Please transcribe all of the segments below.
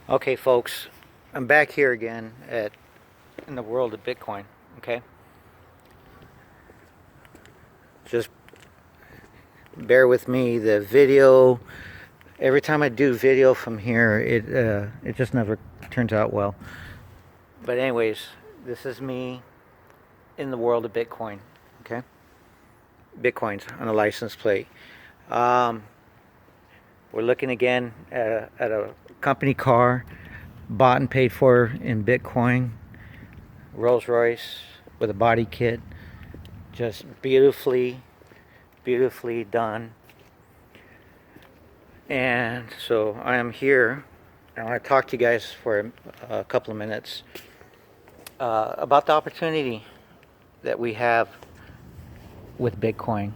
Okay, folks, I'm back here again in the world of Bitcoin. Okay, just bear with me. The video, every time I do video from here, it just never turns out well. But anyways, this is me in the world of Bitcoin. Okay, Bitcoins on a license plate. Um, we're looking again at a company car, bought and paid for in Bitcoin. Rolls Royce with a body kit, just beautifully done. And so I am here. I want to talk to you guys for a couple of minutes about the opportunity that we have with Bitcoin.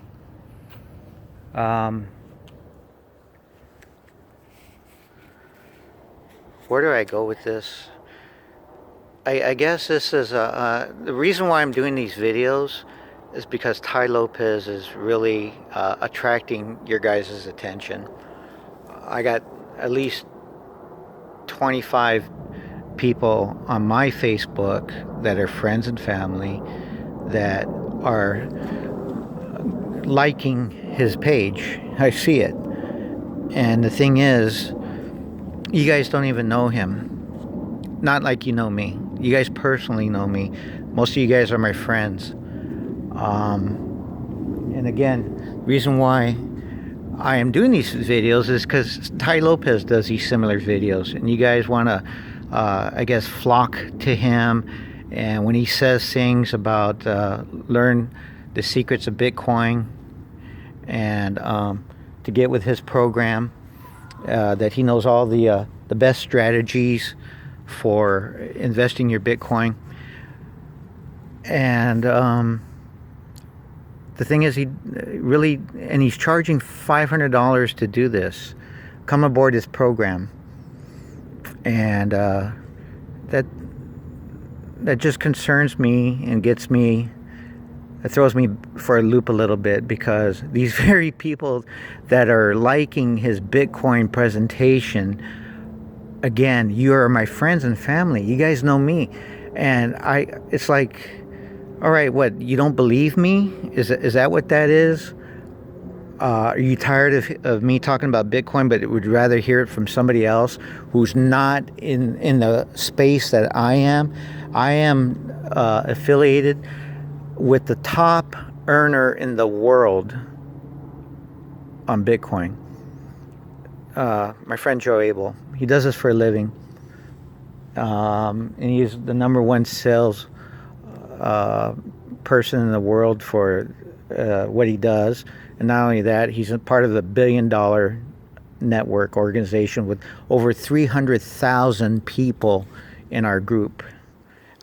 Where do I go with this? I guess this is the reason why I'm doing these videos is because Tai Lopez is really attracting your guys' attention. I got at least 25 people on my Facebook that are friends and family that are liking his page. I see it. And the thing is, you guys don't even know him. Not like you know me. You guys personally know me. Most of you guys are my friends. And again, reason why I am doing these videos is because Tai Lopez does these similar videos, and you guys want to, I guess, flock to him. And when he says things about learn the secrets of Bitcoin and to get with his program, that he knows all the best strategies for investing your Bitcoin. And the thing is, he's charging $500 to do this. Come aboard his program. And that just concerns me and gets me, it throws me for a loop a little bit, because these very people that are liking his Bitcoin presentation, again, you are my friends and family. You guys know me. And it's like, all right, what, you don't believe me? Is that what that is? Are you tired of me talking about Bitcoin, but would rather hear it from somebody else who's not in the space that I am? I am affiliated with the top earner in the world on Bitcoin. My friend Joe Abel. He does this for a living. And he's the number one sales person in the world for what he does. And not only that, he's a part of the $1 billion network organization with over 300,000 people in our group.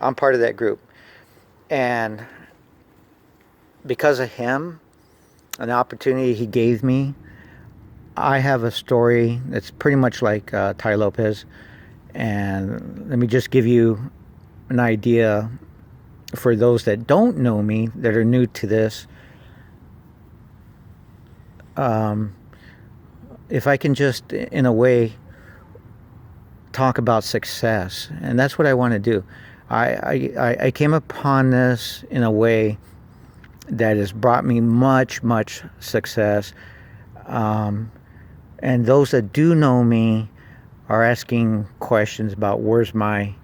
I'm part of that group. And because of him, an opportunity he gave me, I have a story that's pretty much like Tai Lopez. And let me just give you an idea for those that don't know me, that are new to this. If I can just, in a way, talk about success, and that's what I want to do. I came upon this in a way that has brought me much success. And those that do know me are asking questions about where's my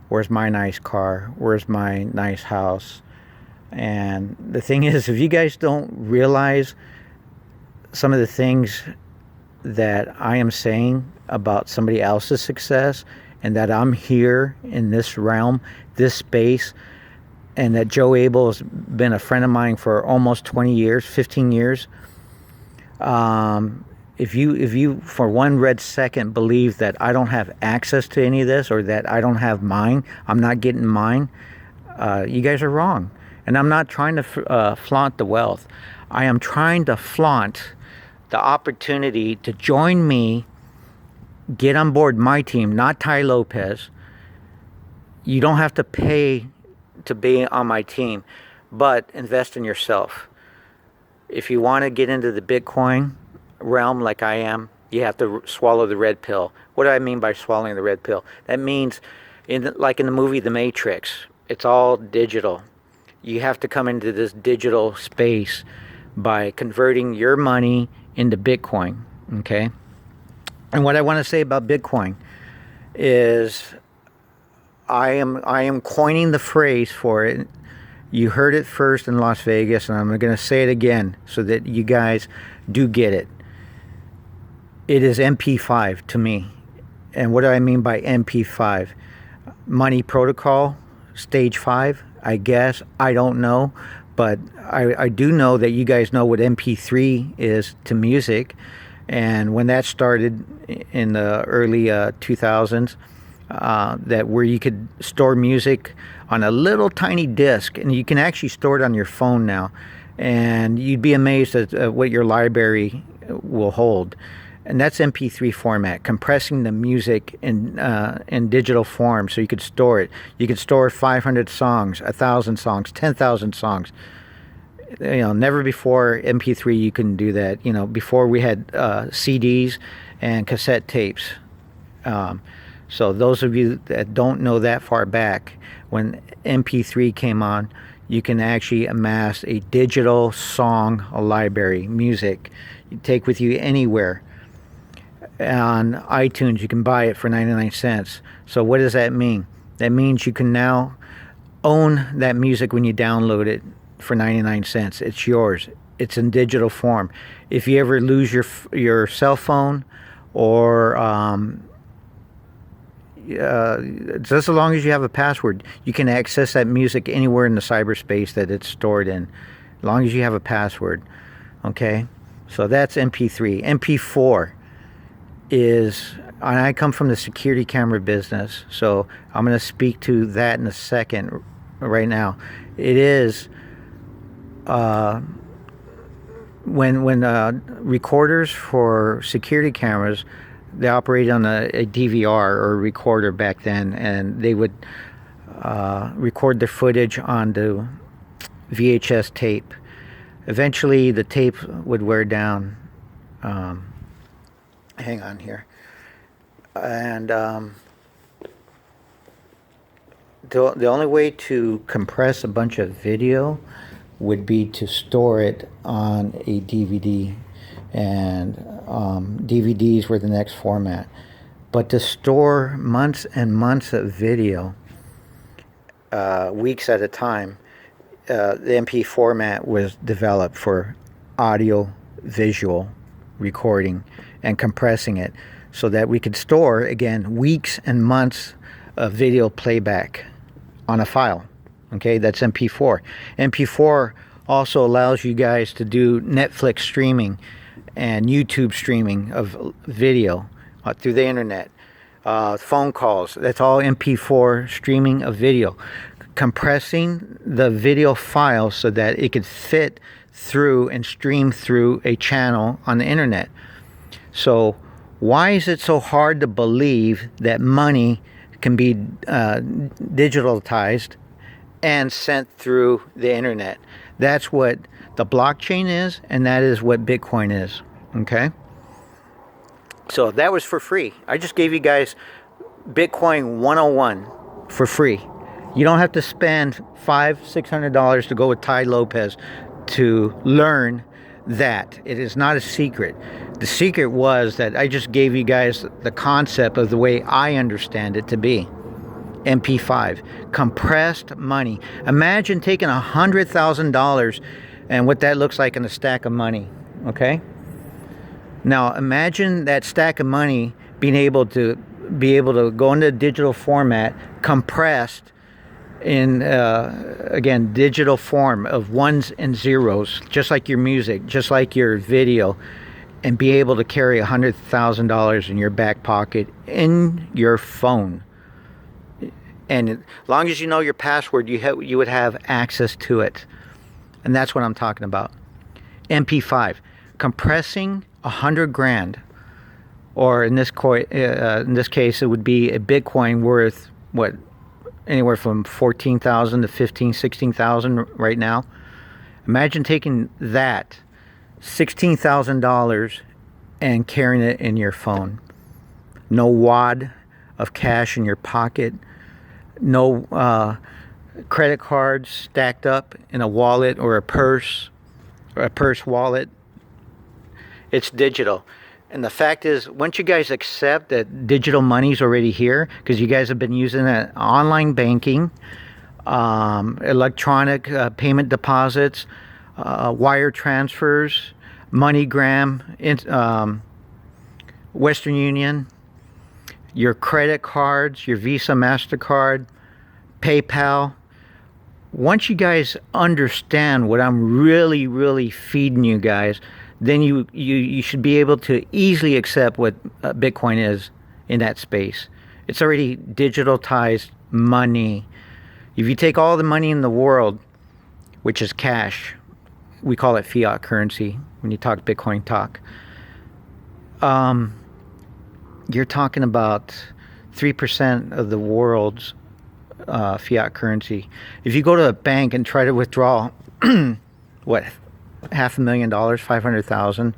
nice car, where's my nice house. And the thing is, if you guys don't realize some of the things that I am saying about somebody else's success, and that I'm here in this realm, this space, and that Joe Abel has been a friend of mine for almost 20 years, 15 years. If you for one red second believe that I don't have access to any of this, or that I don't have mine, I'm not getting mine, you guys are wrong. And I'm not trying to flaunt the wealth. I am trying to flaunt the opportunity to join me, get on board my team, not Tai Lopez. You don't have to pay to be on my team, but invest in yourself. If you want to get into the Bitcoin realm like I am, you have to swallow the red pill. What do I mean by swallowing the red pill? That means, like in the movie The Matrix, it's all digital. You have to come into this digital space by converting your money into Bitcoin, okay? And what I want to say about Bitcoin is I am coining the phrase for it. You heard it first in Las Vegas, and I'm going to say it again so that you guys do get it. It is MP5 to me. And what do I mean by MP5? Money Protocol, Stage 5, I guess. I don't know. But I do know that you guys know what MP3 is to music. And when that started in the early 2000s, that where you could store music on a little tiny disc, and you can actually store it on your phone now. And you'd be amazed at what your library will hold. And that's MP3 format, compressing the music in digital form so you could store it. You could store 500 songs, 1,000 songs, 10,000 songs. Never before MP3 you can do that. Before we had CDs and cassette tapes. So those of you that don't know that far back, when MP3 came on, you can actually amass a digital song, a library, music you take with you anywhere. On iTunes, you can buy it for 99 cents. So what does that mean? That means you can now own that music when you download it for 99 cents. It's yours. It's in digital form. If you ever lose your cell phone, or just as long as you have a password, you can access that music anywhere in the cyberspace that it's stored in, as long as you have a password. Okay? So that's MP3. MP4 is, and I come from the security camera business, so I'm going to speak to that in a second. Right now, it is when recorders for security cameras, they operated on a DVR or a recorder back then, and they would record the footage onto VHS tape. Eventually, the tape would wear down. Hang on here. And the only way to compress a bunch of video would be to store it on a DVD, and DVDs were the next format. But to store months and months of video, weeks at a time, the MP format was developed for audio visual recording and compressing it so that we could store, again, weeks and months of video playback on a file. Okay, that's MP4. MP4 also allows you guys to do Netflix streaming and YouTube streaming of video through the internet. Phone calls, that's all MP4 streaming of video. Compressing the video file so that it could fit through and stream through a channel on the internet. So why is it so hard to believe that money can be digitalized and sent through the internet? That's what the blockchain is, and that is what Bitcoin is. Okay? So that was for free. I just gave you guys Bitcoin 101 for free. You don't have to spend $500-$600 to go with Ty Lopez to learn that. It is not a secret. The secret was that I just gave you guys the concept of the way I understand it to be. MP5, compressed money. Imagine taking $100,000 and what that looks like in a stack of money. Okay? Now imagine that stack of money being able to go into digital format, compressed in again digital form of ones and zeros, just like your music, just like your video, and be able to carry $100,000 in your back pocket in your phone. And as long as you know your password, you would have access to it. And that's what I'm talking about. MP5, compressing 100 grand, or in this case, it would be a Bitcoin worth what, anywhere from 14,000 to 15, 16,000 right now. Imagine taking that $16,000 and carrying it in your phone. No wad of cash in your pocket. No credit cards stacked up in a wallet or a purse wallet. It's digital. And the fact is, once you guys accept that digital money's already here, because you guys have been using that online banking, electronic payment deposits, wire transfers, MoneyGram, Western Union, your credit cards, your Visa, MasterCard, PayPal. Once you guys understand what I'm really feeding you guys, then you should be able to easily accept what Bitcoin is in that space. It's already digitalized money. If you take all the money in the world, which is cash, we call it fiat currency when you talk Bitcoin talk, you're talking about 3% of the world's fiat currency. If you go to a bank and try to withdraw what, $500,000, 500,000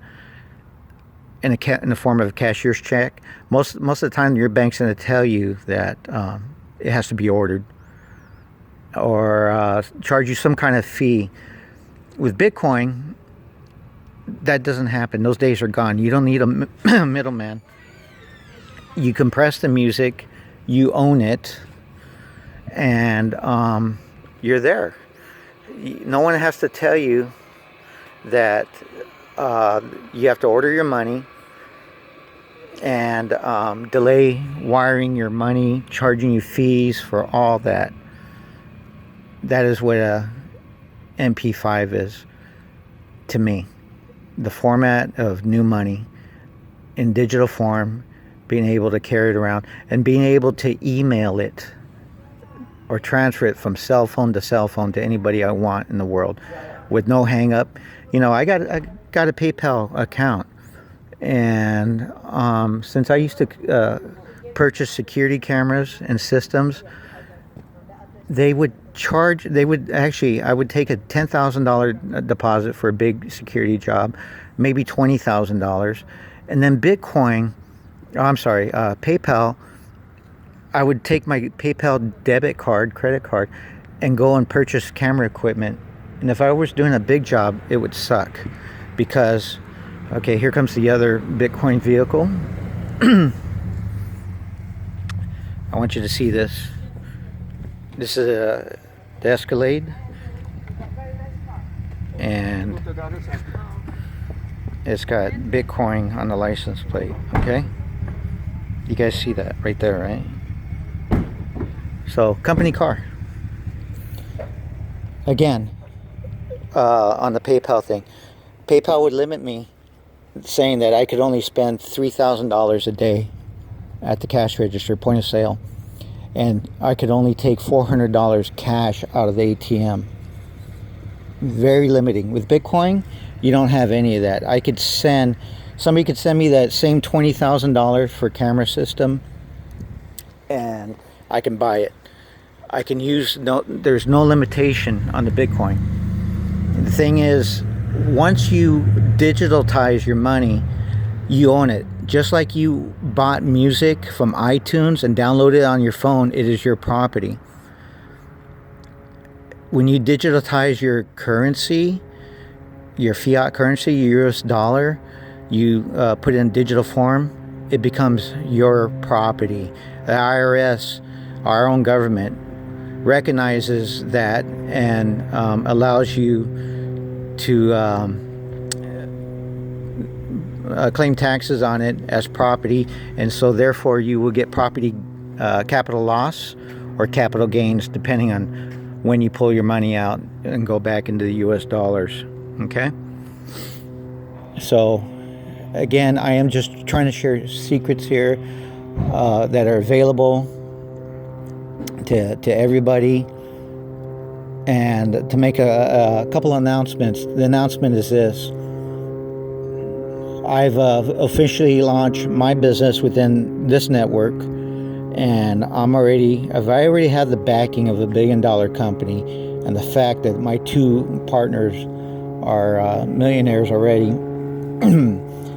in the form of a cashier's check, most of the time your bank's going to tell you that it has to be ordered or charge you some kind of fee. With Bitcoin, that doesn't happen. Those days are gone. You don't need a middleman. You compress the music, you own it, and you're there. No one has to tell you that you have to order your money and delay wiring your money, charging you fees for all that. That is what a MP5 is to me. The format of new money in digital form, being able to carry it around and being able to email it or transfer it from cell phone to anybody I want in the world with no hang up. You know, I got a PayPal account, and since I used to purchase security cameras and systems, I would take a $10,000 deposit for a big security job, maybe $20,000, and then PayPal, I would take my PayPal credit card, and go and purchase camera equipment. And if I was doing a big job, it would suck because, okay, here comes the other Bitcoin vehicle. I want you to see this. This is the Escalade, and it's got Bitcoin on the license plate, okay? You guys see that right there, right? So, company car. Again, on the PayPal thing, PayPal would limit me, saying that I could only spend $3,000 a day at the cash register, point of sale, and I could only take $400 cash out of the ATM. Very limiting. With Bitcoin, you don't have any of that. Somebody could send me that same $20,000 for camera system, and I can buy it. I can there's no limitation on the Bitcoin. The thing is, once you digitalize your money, you own it. Just like you bought music from iTunes and downloaded it on your phone, it is your property. When you digitalize your currency, your fiat currency, your US dollar, you put it in digital form, it becomes your property. The IRS, our own government, recognizes that and allows you to claim taxes on it as property, and so therefore you will get property capital loss or capital gains depending on when you pull your money out and go back into the US dollars. Okay, so again, I am just trying to share secrets here that are available to everybody, and to make a couple announcements. The announcement is this: I've officially launched my business within this network, and I already have the backing of a $1 billion company, and the fact that my two partners are millionaires already.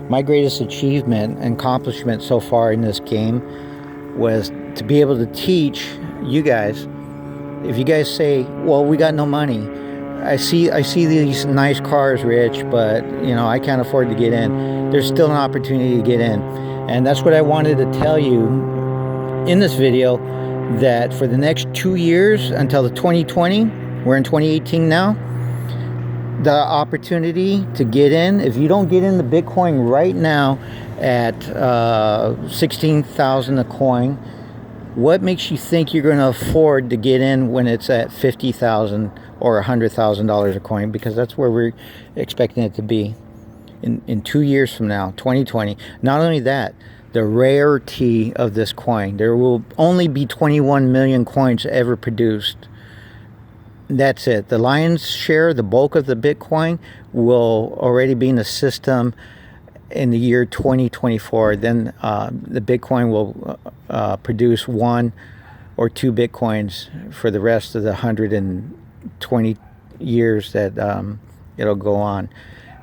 My greatest achievement and accomplishment so far in this game was to be able to teach you guys. If you guys say, well, we got no money, I see these nice cars, Rich, but I can't afford to get in. There's still an opportunity to get in. And that's what I wanted to tell you in this video, that for the next 2 years until the 2020, we're in 2018 now, the opportunity to get in, if you don't get in the Bitcoin right now at 16,000 a coin, what makes you think you're going to afford to get in when it's at 50,000 or $100,000 a coin? Because that's where we're expecting it to be in 2 years from now, 2020. Not only that, the rarity of this coin. There will only be 21 million coins ever produced. That's it. The lion's share, the bulk of the Bitcoin, will already be in the system in the year 2024. Then the Bitcoin will produce 1 or 2 Bitcoins for the rest of the 120 years that it'll go on.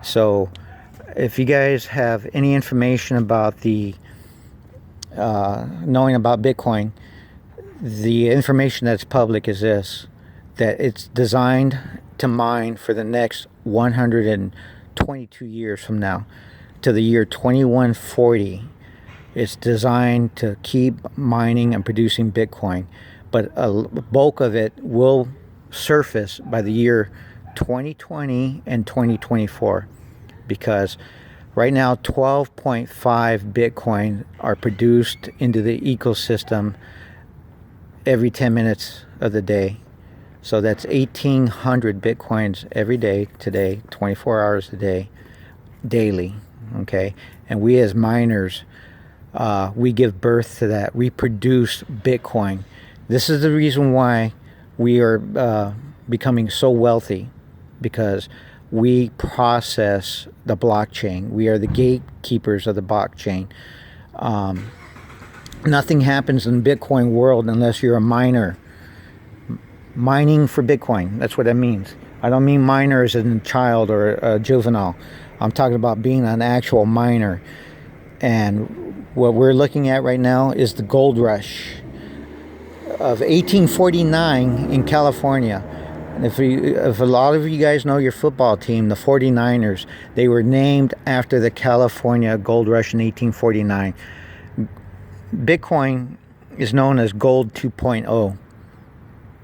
So if you guys have any information about the knowing about Bitcoin, the information that's public is this: that it's designed to mine for the next 122 years from now to the year 2140. It's designed to keep mining and producing Bitcoin, but a bulk of it will surface by the year 2020 and 2024, because right now 12.5 Bitcoin are produced into the ecosystem every 10 minutes of the day. So that's 1,800 Bitcoins every day today, 24 hours a day, daily, okay? And we as miners, we give birth to that. We produce Bitcoin. This is the reason why we are becoming so wealthy, because we process the blockchain. We are the gatekeepers of the blockchain. Nothing happens in the Bitcoin world unless you're a miner. Mining for Bitcoin, that's what that means. I don't mean miner as in a child or a juvenile. I'm talking about being an actual miner. And what we're looking at right now is the gold rush of 1849 in California. And if a lot of you guys know your football team, the 49ers, they were named after the California gold rush in 1849. Bitcoin is known as gold 2.0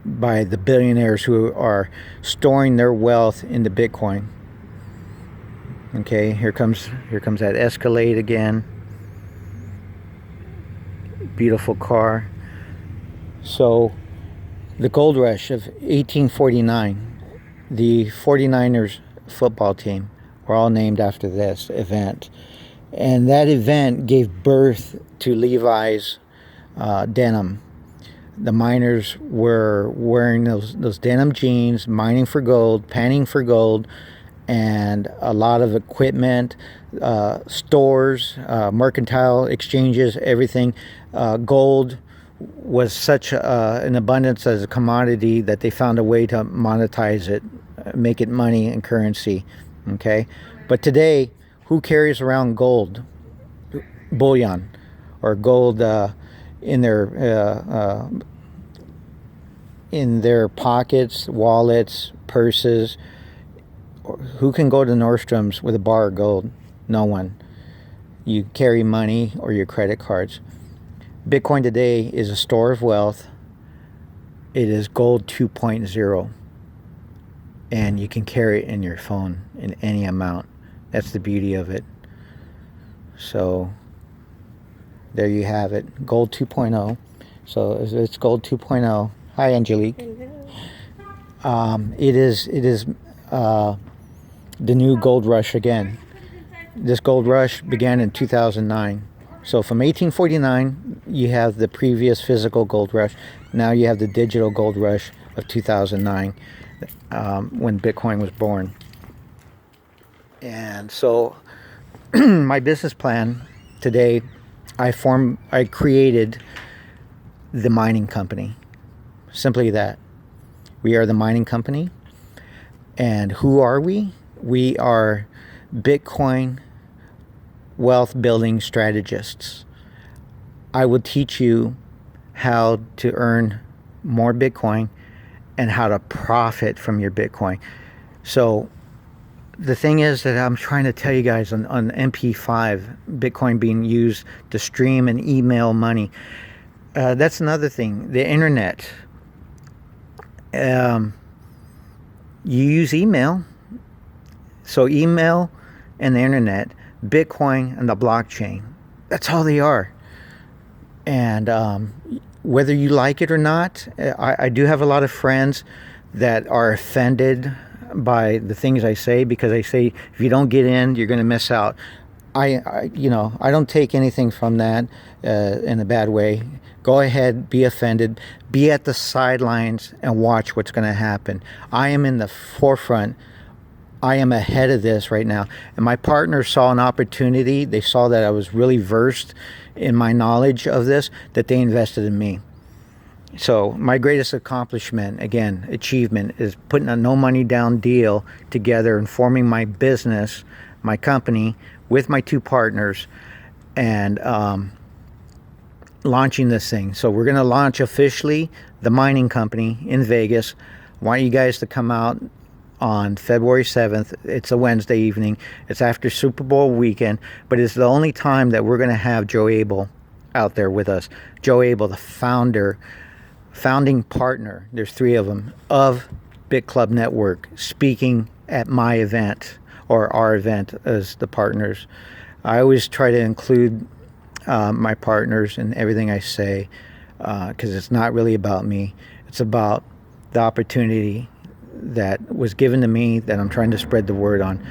by the billionaires who are storing their wealth into Bitcoin. Okay, here comes that Escalade again. Beautiful car. So the gold rush of 1849, the 49ers football team were all named after this event. And that event gave birth to Levi's denim. The miners were wearing those denim jeans, mining for gold, panning for gold, and a lot of equipment, stores, mercantile exchanges, everything. Gold was such an abundance as a commodity that they found a way to monetize it, make it money and currency. Okay, but today, who carries around gold bullion or gold in their pockets, wallets, purses? Who can go to Nordstrom's with a bar of gold? No one. You carry money or your credit cards. Bitcoin today is a store of wealth. It is gold 2.0, and you can carry it in your phone in any amount. That's the beauty of it. So there you have it, gold 2.0. So it's gold 2.0. Hi, Angelique. It is the new gold rush again. This gold rush began in 2009. So from 1849, you have the previous physical gold rush. Now you have the digital gold rush of 2009, when Bitcoin was born. And so my business plan today, I created the mining company. Simply that. We are the mining company. And who are we? We are Bitcoin wealth building strategists. I will teach you how to earn more Bitcoin and how to profit from your Bitcoin. So the thing is that I'm trying to tell you guys on MP5, Bitcoin being used to stream and email money. That's another thing. The internet. You use email. So email and the internet, Bitcoin and the blockchain. That's all they are. And whether you like it or not, I do have a lot of friends that are offended by the things I say, because I say if you don't get in, you're going to miss out. I don't take anything from that in a bad way. Go ahead, be offended, be at the sidelines and watch what's going to happen. I am in the forefront. I am ahead of this right now. And my partner saw an opportunity. They saw that I was really versed in my knowledge of this, that they invested in me. So my greatest accomplishment, again, achievement, is putting a no money down deal together and forming my business, my company, with my two partners, and launching this thing. So we're going to launch officially the mining company in Vegas. I want you guys to come out on February 7th. It's a Wednesday evening. It's after Super Bowl weekend, but it's the only time that we're going to have Joe Abel out there with us. Joe Abel, the founding partner, there's three of them, of Bit Club Network, speaking at my event, or our event, as the partners. I always try to include my partners in everything I say, because it's not really about me. It's about the opportunity that was given to me that I'm trying to spread the word on.